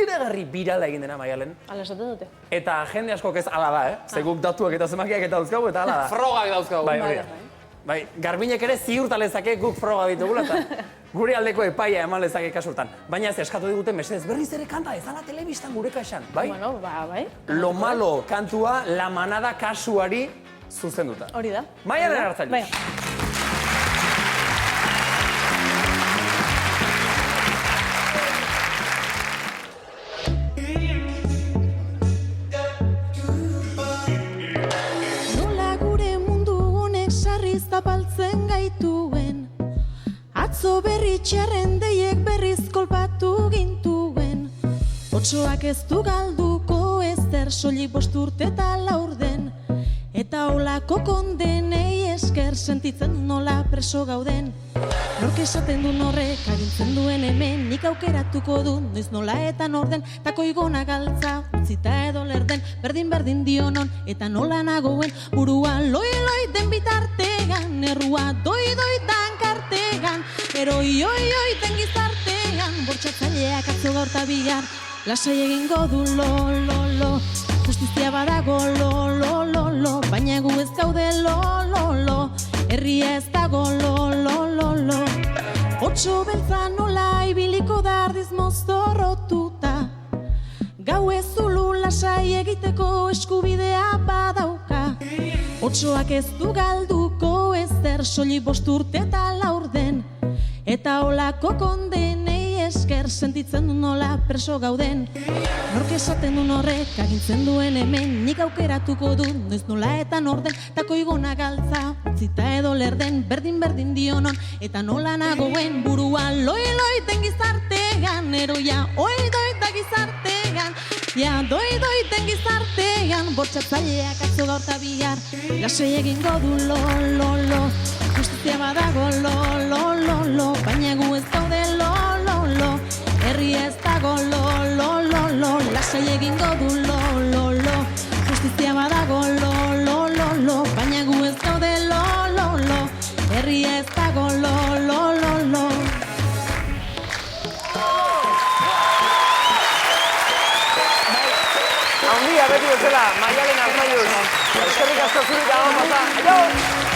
ikeragarri birala egin dena, Maialen. Hala esaten dute. Eta jende askok ez ala da, Zeguk datuak eta zemakiak eta dauzkagu, eta ala da. Frogak dauzkagu. Bai, hori da. Bai, Garbinek ere ziurta lezake guk froga ditugula, eta gure aldeko epaia eman lezake kasurtan. Baina ez eskatu digute, mesedez, berriz ere kanta, ez ala telebistan gure kaxan, bai? Bueno, bai. Lo malo kantua, La Manada kasuari zuzenduta. Hori da. Maialen Arratzailuz. Zapaltzen gaituen, atzo berri txarren deiek berriz kolpatu gintuen. Otsoak ez du galduko ezer soilik 5 urte eta 4 den, eta olako kondenei esker sentitzen nola preso gauden. Nork esaten du norrek agintzen duen hemen, nik aukeratuko du noiz nola eta norden, tako igona galtza utzita edo lerden, berdin dionon eta nola nagoen, burua loi den bitartean, errua doi tankartegan, eroi den gizartean, bortxatzaileak atzo gaur ta bihar, lasai egingo du lo, justizia badago lo, baina gu ez gaude lo, herria ez dago lo. Otso beltza nola ibiliko da ardiz mozorrotuta, gau ez zulu lasai egiteko eskubidea badauka. Otsoak ez du galduko ezer soilik 5 urte eta 4 den, eta olako kondenei esker sentitzen du nola preso gauden. Nork esaten du norrek agintzen duen hemen, nik aukeratuko du noiz nola eta norden, tako igona galtza utzita edo lerden, berdin dionon eta nola nagoen, burua loi den gizartean, eroia doi da gizartean, ja doi den gizartean, bortxatzaileak atzo gaur ta bihar, lasai egingo du lo, justizia badago lo, baina gu ez gaude lo, herri ez dago lo, lasai egingo du lo, justizia badago lo, baina gu ez gaude lo, herri ez dago lo. Handia beti bezala, Maialen Arratzailuz. Eskerrik asko zuri da,